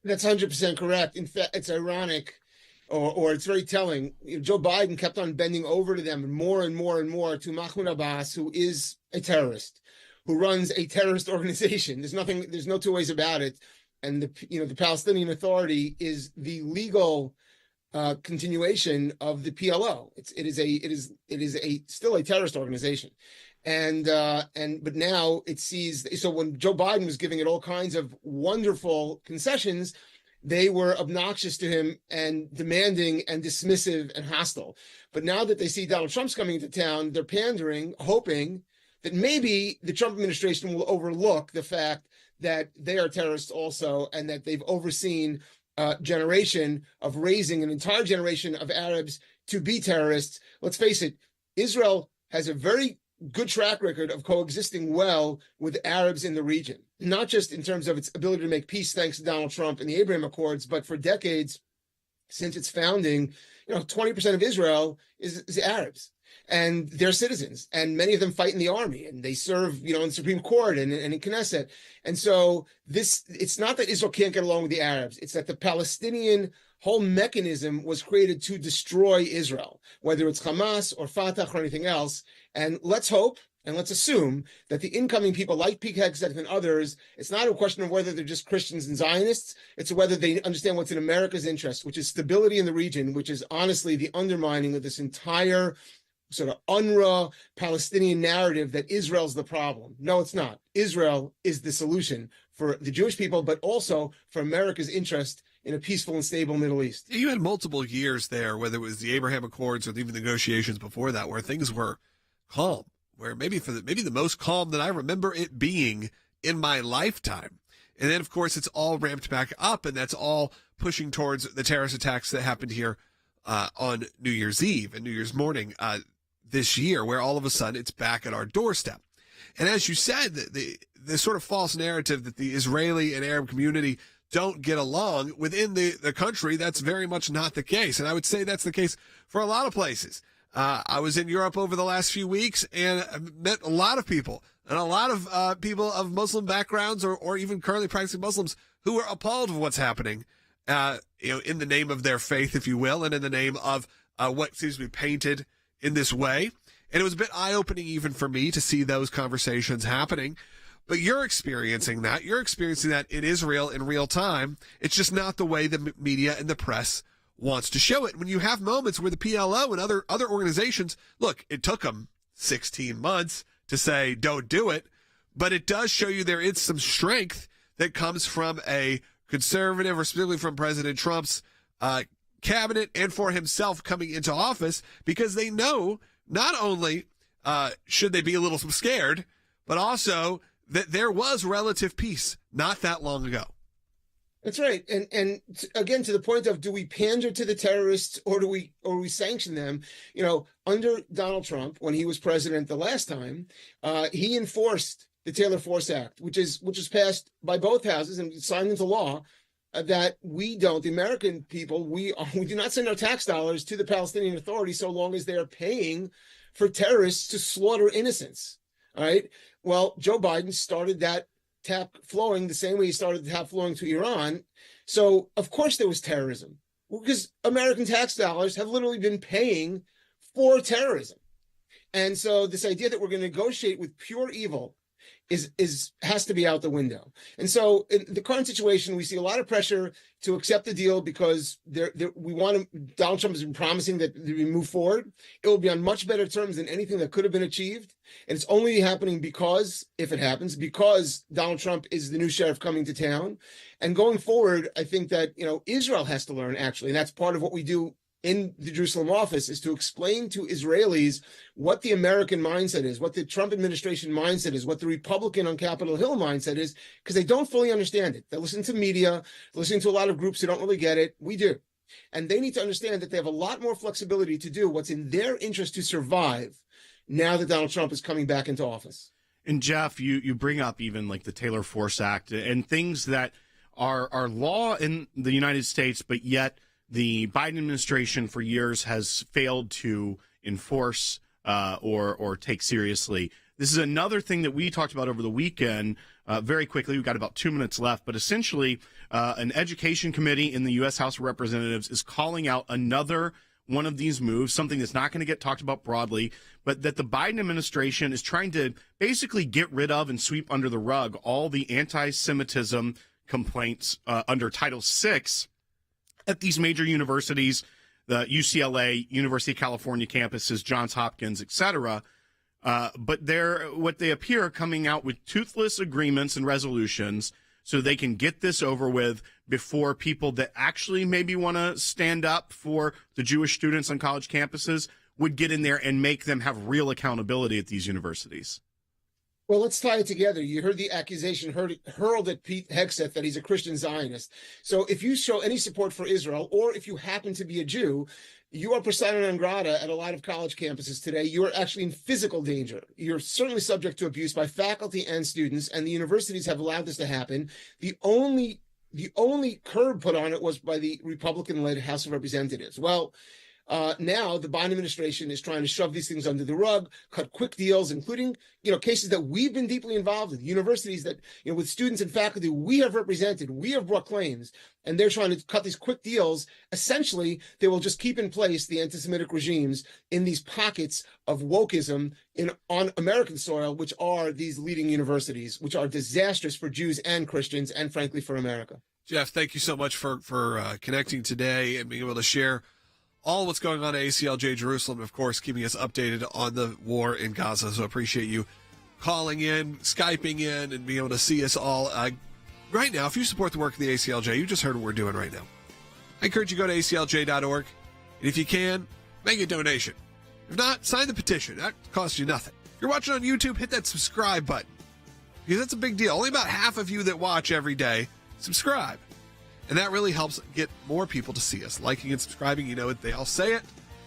That's 100% correct. In fact, it's ironic, or it's very telling. Joe Biden kept on bending over to them more and more and more, to Mahmoud Abbas, who is a terrorist, who runs a terrorist organization. There's no two ways about it. And the Palestinian Authority is the legal continuation of the PLO. It is still a terrorist organization. But now it sees, so when Joe Biden was giving it all kinds of wonderful concessions, they were obnoxious to him and demanding and dismissive and hostile. But now that they see Donald Trump's coming into town, they're pandering, hoping that maybe the Trump administration will overlook the fact that they are terrorists also, and that they've overseen a generation of raising an entire generation of Arabs to be terrorists. Let's face it, Israel has a very good track record of coexisting well with Arabs in the region, not just in terms of its ability to make peace thanks to Donald Trump and the Abraham Accords, but for decades since its founding, 20% of Israel is Arabs, and they're citizens, and many of them fight in the army, and they serve, in the Supreme Court and in Knesset. And so it's not that Israel can't get along with the Arabs, it's that the Palestinian whole mechanism was created to destroy Israel, whether it's Hamas or Fatah or anything else. And let's hope and let's assume that the incoming people like Pete Hegseth and others, it's not a question of whether they're just Christians and Zionists, it's whether they understand what's in America's interest, which is stability in the region, which is honestly the undermining of this entire sort of UNRWA Palestinian narrative that Israel's the problem. No, it's not. Israel is the solution for the Jewish people, but also for America's interest in a peaceful and stable Middle East. You had multiple years there, whether it was the Abraham Accords or even negotiations before that, where things were calm, where maybe the most calm that I remember it being in my lifetime. And then, of course, it's all ramped back up, and that's all pushing towards the terrorist attacks that happened here on New Year's Eve and New Year's morning this year, where all of a sudden it's back at our doorstep. And as you said, the sort of false narrative that the Israeli and Arab community don't get along within the country, that's very much not the case. And I would say that's the case for a lot of places. I was in Europe over the last few weeks, and I met a lot of people, and a lot of people of Muslim backgrounds or even currently practicing Muslims who are appalled of what's happening, in the name of their faith, if you will, and in the name of what seems to be painted in this way. And it was a bit eye-opening even for me to see those conversations happening. But you're experiencing that. You're experiencing that in Israel in real time. It's just not the way the media and the press wants to show it. When you have moments where the PLO and other organizations, look, it took them 16 months to say don't do it, but it does show you there is some strength that comes from a conservative, or specifically from President Trump's cabinet and for himself coming into office, because they know not only should they be a little scared, but also that there was relative peace not that long ago. That's right. And again, to the point of, do we pander to the terrorists or do we sanction them? Under Donald Trump, when he was president the last time, he enforced the Taylor Force Act, which is passed by both houses and signed into law, that the American people, we do not send our tax dollars to the Palestinian Authority so long as they are paying for terrorists to slaughter innocents. All right. Well, Joe Biden started that tap flowing the same way he started the tap flowing to Iran. So, of course, there was terrorism, because American tax dollars have literally been paying for terrorism. And so this idea that we're going to negotiate with pure evil has to be out the window. And so in the current situation, we see a lot of pressure to accept the deal because Donald Trump has been promising that we move forward. It will be on much better terms than anything that could have been achieved. And it's only happening because Donald Trump is the new sheriff coming to town. And going forward, I think that, Israel has to learn, actually, and that's part of what we do in the Jerusalem office is to explain to Israelis what the American mindset is, what the Trump administration mindset is, what the Republican on Capitol Hill mindset is, because they don't fully understand it. They listen to media, listening to a lot of groups who don't really get it. We do. And they need to understand that they have a lot more flexibility to do what's in their interest to survive now that Donald Trump is coming back into office. And Jeff, you bring up even like the Taylor Force Act and things that are law in the United States, but yet the Biden administration for years has failed to enforce or take seriously. This is another thing that we talked about over the weekend. Very quickly, we've got about 2 minutes left, but essentially an education committee in the U.S. House of Representatives is calling out another one of these moves, something that's not going to get talked about broadly, but that the Biden administration is trying to basically get rid of and sweep under the rug all the anti-Semitism complaints under Title VI at these major universities, the UCLA, University of California campuses, Johns Hopkins, etc. But what they appear coming out with toothless agreements and resolutions so they can get this over with before people that actually maybe want to stand up for the Jewish students on college campuses would get in there and make them have real accountability at these universities. Well, let's tie it together. You heard the accusation hurled at Pete Hegseth that he's a Christian Zionist. So if you show any support for Israel, or if you happen to be a Jew, you are persona non grata at a lot of college campuses today. You are actually in physical danger. You're certainly subject to abuse by faculty and students, and the universities have allowed this to happen. The only curb put on it was by the Republican-led House of Representatives. Well, now the Biden administration is trying to shove these things under the rug, cut quick deals, including, cases that we've been deeply involved in, universities that, with students and faculty we have represented, we have brought claims, and they're trying to cut these quick deals. Essentially, they will just keep in place the anti-Semitic regimes in these pockets of wokeism on American soil, which are these leading universities, which are disastrous for Jews and Christians, and frankly, for America. Jeff, thank you so much for connecting today and being able to share all what's going on at ACLJ Jerusalem, of course, keeping us updated on the war in Gaza. So I appreciate you calling in, Skyping in, and being able to see us all. Right now, if you support the work of the ACLJ, you just heard what we're doing right now. I encourage you to go to aclj.org, and if you can, make a donation. If not, sign the petition. That costs you nothing. If you're watching on YouTube, hit that subscribe button, because that's a big deal. Only about half of you that watch every day subscribe. And that really helps get more people to see us. Liking and subscribing, they all say it.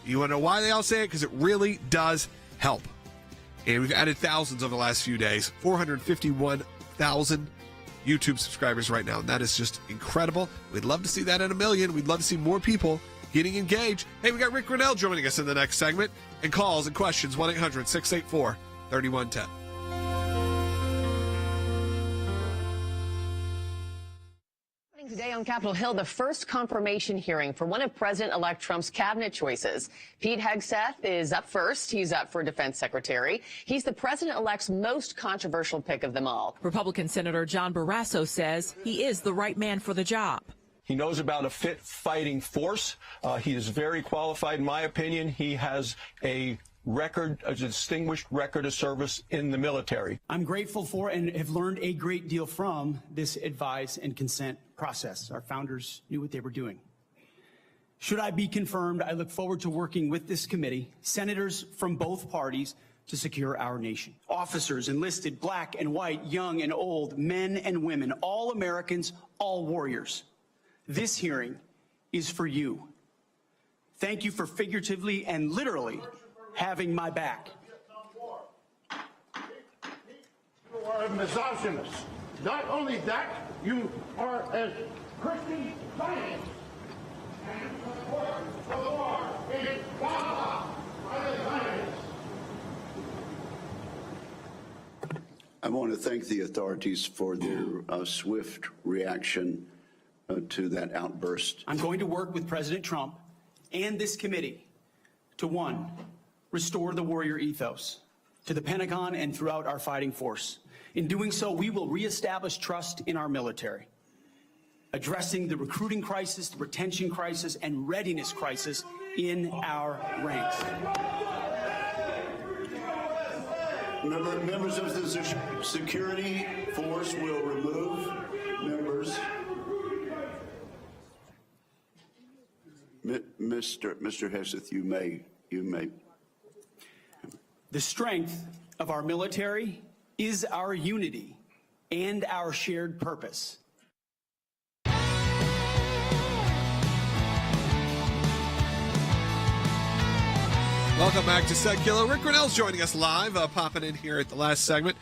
You want to know why they all say it? Because it really does help. And we've added thousands over the last few days. 451,000 YouTube subscribers right now. And that is just incredible. We'd love to see that at 1 million. We'd love to see more people getting engaged. Hey, we got Rick Grenell joining us in the next segment. And calls and questions, 1-800-684-3110. Today on Capitol Hill, the first confirmation hearing for one of President-elect Trump's cabinet choices. Pete Hegseth is up first. He's up for defense secretary. He's the president-elect's most controversial pick of them all. Republican Senator John Barrasso says he is the right man for the job. He knows about a fit fighting force. He is very qualified, in my opinion. He has a distinguished record of service in the military. I'm grateful for and have learned a great deal from this advise and consent process. Our founders knew what they were doing. Should I be confirmed, I look forward to working with this committee, senators from both parties, to secure our nation. Officers, enlisted, black and white, young and old, men and women, all Americans, all warriors. This hearing is for you. Thank you for figuratively and literally having my back. You are a misogynist. Not only that, you are a Christian Zionist. And you support the war in Gaza by the Zionists. I want to thank the authorities for their swift reaction to that outburst. I'm going to work with President Trump and this committee to, one, restore the warrior ethos to the Pentagon and throughout our fighting force. In doing so, we will reestablish trust in our military, addressing the recruiting crisis, the retention crisis, and readiness crisis in our ranks. Members of the security force will remove members. Mr. Hegseth, you may. The strength of our military is our unity and our shared purpose. Welcome back to Sekulow. Rick Grenell's joining us live, popping in here at the last segment.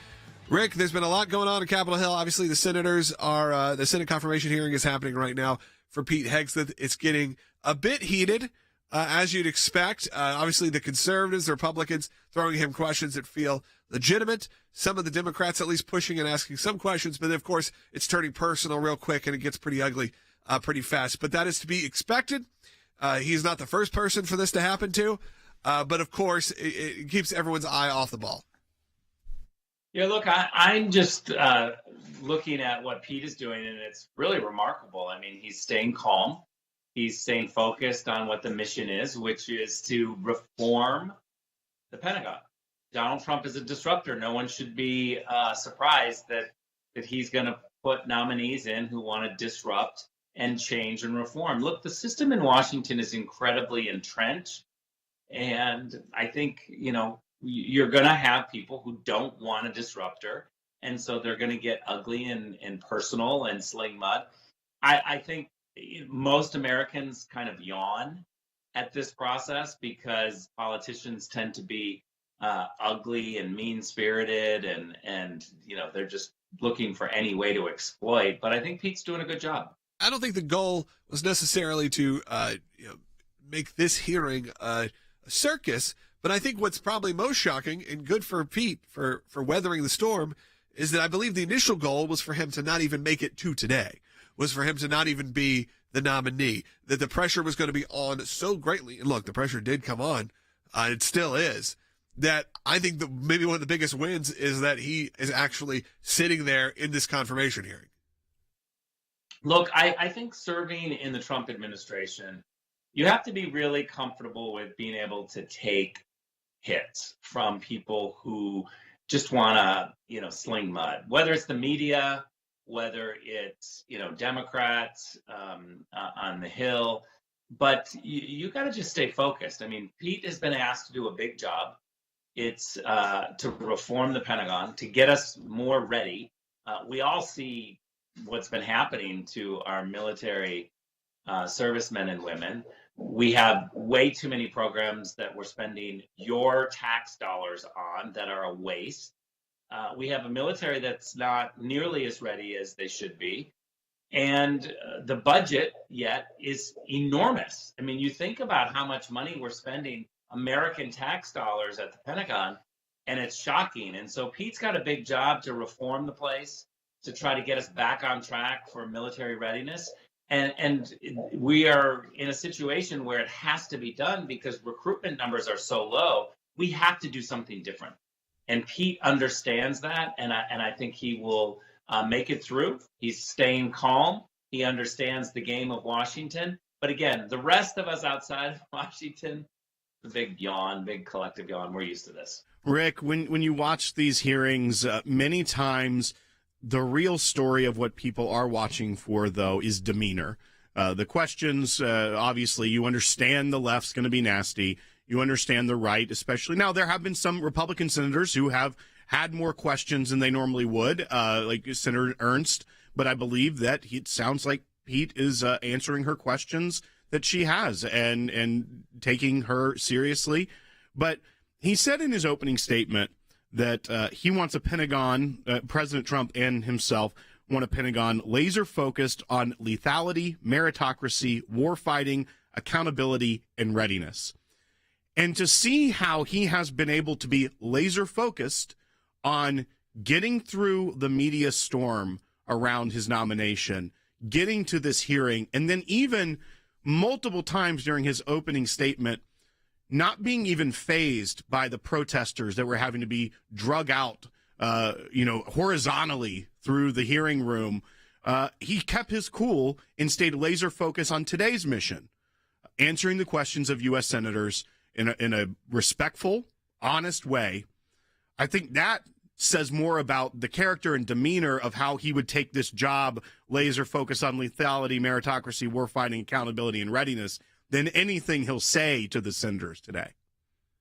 Rick, there's been a lot going on in Capitol Hill. Obviously, the senators are, the Senate confirmation hearing is happening right now for Pete Hegseth. It's getting a bit heated, as you'd expect. Obviously, the conservatives, the Republicans throwing him questions that feel legitimate. Some of the Democrats at least pushing and asking some questions. But, of course, it's turning personal real quick, and it gets pretty ugly pretty fast. But that is to be expected. He's not the first person for this to happen to. But, of course, it keeps everyone's eye off the ball. Yeah, look, I'm just looking at what Pete is doing, and it's really remarkable. I mean, he's staying calm. He's staying focused on what the mission is, which is to reform the Pentagon. Donald Trump is a disruptor. No one should be surprised that he's going to put nominees in who want to disrupt and change and reform. Look, the system in Washington is incredibly entrenched. And I think, you're going to have people who don't want a disruptor. And so they're going to get ugly and personal and sling mud. I think most Americans kind of yawn at this process because politicians tend to be ugly and mean-spirited and they're just looking for any way to exploit. But I think Pete's doing a good job. I don't think the goal was necessarily to make this hearing a circus, but I think what's probably most shocking and good for Pete for weathering the storm is that I believe the initial goal was for him to not even make it to today, was for him to not even be the nominee, that the pressure was going to be on so greatly. And look, the pressure did come on. It still is. That I think maybe one of the biggest wins is that he is actually sitting there in this confirmation hearing. Look, I think serving in the Trump administration, you have to be really comfortable with being able to take hits from people who just want to, sling mud, whether it's the media, whether it's, Democrats on the Hill. But you got to just stay focused. I mean, Pete has been asked to do a big job. It's to reform the Pentagon, to get us more ready. We all see what's been happening to our military servicemen and women. We have way too many programs that we're spending your tax dollars on that are a waste. We have a military that's not nearly as ready as they should be. And the budget yet is enormous. I mean, you think about how much money we're spending, American tax dollars at the Pentagon, and it's shocking. And so Pete's got a big job to reform the place, to try to get us back on track for military readiness. And we are in a situation where it has to be done because recruitment numbers are so low. We have to do something different. And Pete understands that, and I think he will make it through. He's staying calm. He understands the game of Washington. But again, the rest of us outside of Washington, the big yawn, big collective yawn, we're used to this. Rick, when you watch these hearings, many times the real story of what people are watching for, though, is demeanor. The questions, obviously, you understand the left's going to be nasty. You understand the right, especially. Now, there have been some Republican senators who have had more questions than they normally would, like Senator Ernst. But I believe that it sounds like Pete is answering her questions that she has and taking her seriously. But he said in his opening statement that he wants a Pentagon, President Trump and himself want a Pentagon laser-focused on lethality, meritocracy, warfighting, accountability, and readiness. And to see how he has been able to be laser-focused on getting through the media storm around his nomination, getting to this hearing, and then even multiple times during his opening statement, not being even fazed by the protesters that were having to be drug out, horizontally through the hearing room. He kept his cool and stayed laser focused on today's mission, answering the questions of U.S. senators in a respectful, honest way. I think that says more about the character and demeanor of how he would take this job, laser focused on lethality, meritocracy, warfighting, accountability, and readiness, than anything he'll say to the senators today.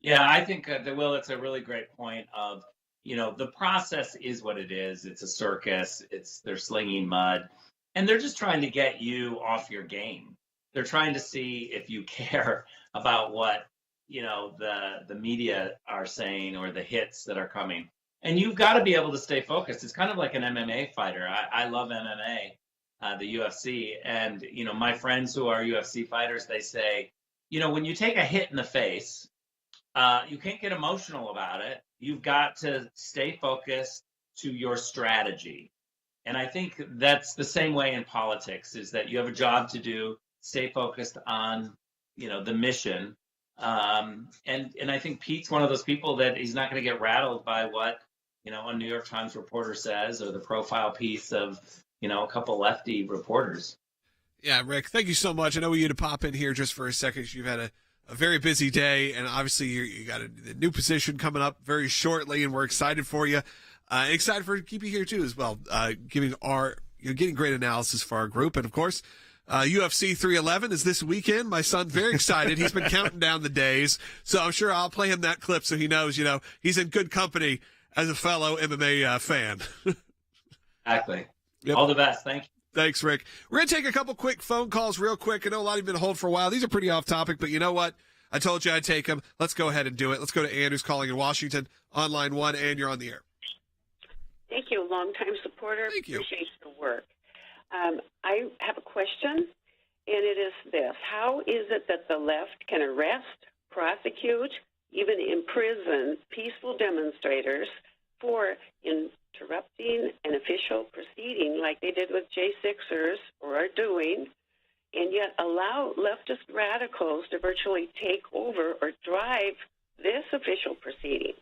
Yeah, I think that, Will, it's a really great point of, the process is what it is. It's a circus. They're slinging mud, and they're just trying to get you off your game. They're trying to see if you care about what, the media are saying or the hits that are coming. And you've got to be able to stay focused. It's kind of like an MMA fighter. I love MMA, the UFC. And, my friends who are UFC fighters, they say, when you take a hit in the face, you can't get emotional about it. You've got to stay focused to your strategy. And I think that's the same way in politics, is that you have a job to do, stay focused on, the mission. And I think Pete's one of those people that he's not going to get rattled by what, a New York Times reporter says, or the profile piece of, a couple lefty reporters. Yeah, Rick, thank you so much. I know we need to pop in here just for a second. You've had a very busy day, and obviously you got a new position coming up very shortly, and we're excited for you. Excited for keep you here too as well, getting great analysis for our group. And of course, UFC 311 is this weekend. My son's very excited. He's been counting down the days, so I'm sure I'll play him that clip so he knows, he's in good company as a fellow MMA fan. Exactly. Yep. All the best. Thank you. Thanks, Rick. We're going to take a couple quick phone calls real quick. I know a lot of you have been on hold for a while. These are pretty off topic, but you know what? I told you I'd take them. Let's go ahead and do it. Let's go to Ann, who's calling in Washington on line 1. Ann, you're on the air. Thank you. Longtime supporter. Thank you. Appreciate your work. I have a question, and it is this. How is it that the left can arrest, prosecute, even imprison peaceful demonstrators for interrupting an official proceeding like they did with J6ers or are doing, and yet allow leftist radicals to virtually take over or drive this official proceeding?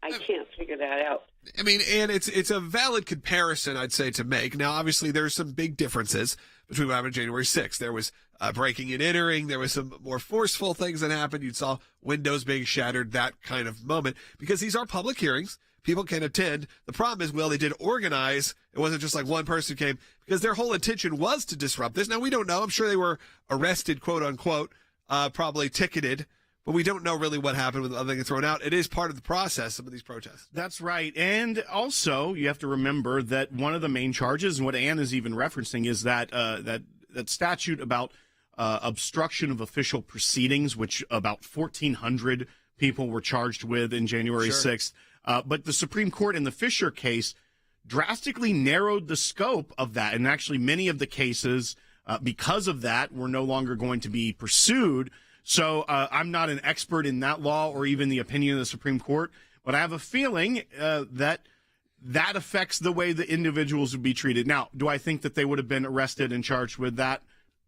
I can't figure that out. I mean, and it's a valid comparison, I'd say, to make. Now, obviously, there's some big differences between what happened on January 6th. There was breaking and entering. There was some more forceful things that happened. You saw windows being shattered, that kind of moment, because these are public hearings. People can attend. The problem is, they did organize. It wasn't just like one person came, because their whole intention was to disrupt this. Now, we don't know. I'm sure they were arrested, quote unquote, probably ticketed, but we don't know really what happened with the other thing thrown out. It is part of the process, some of these protests. That's right. And also, you have to remember that one of the main charges, and what Ann is even referencing, is that that statute about obstruction of official proceedings, which about 1,400 people were charged with in January 6th. But the Supreme Court in the Fisher case drastically narrowed the scope of that. And actually, many of the cases, because of that, were no longer going to be pursued. So I'm not an expert in that law or even the opinion of the Supreme Court, but I have a feeling that affects the way the individuals would be treated. Now, do I think that they would have been arrested and charged with that?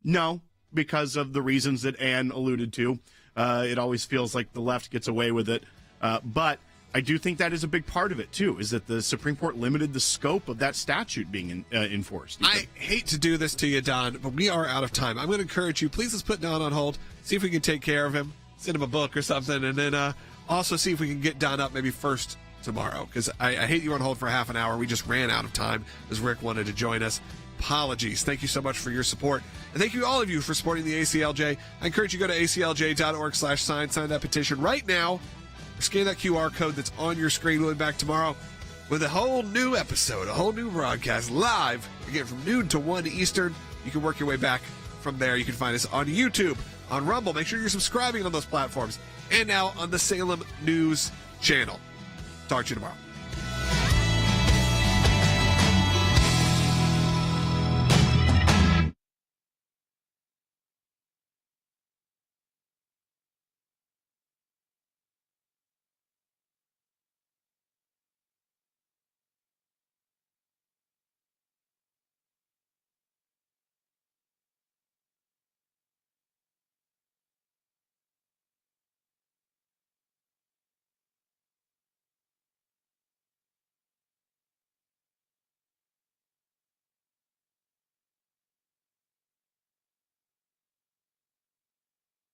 No, because of the reasons that Ann alluded to. It always feels like the left gets away with it. But I do think that is a big part of it, too, is that the Supreme Court limited the scope of that statute being enforced. I hate to do this to you, Don, but we are out of time. I'm going to encourage you, please let's put Don on hold, see if we can take care of him, send him a book or something, and then also see if we can get Don up maybe first tomorrow, because I hate you on hold for half an hour. We just ran out of time as Rick wanted to join us. Apologies. Thank you so much for your support. And thank you, all of you, for supporting the ACLJ. I encourage you to go to aclj.org/sign that petition right now. Scan that QR code that's on your screen. We'll be back tomorrow with a whole new episode, a whole new broadcast live again from noon to 1 Eastern. You can work your way back from there. You can find us on YouTube, on Rumble. Make sure you're subscribing on those platforms, and now on the Salem News Channel. Talk to you tomorrow.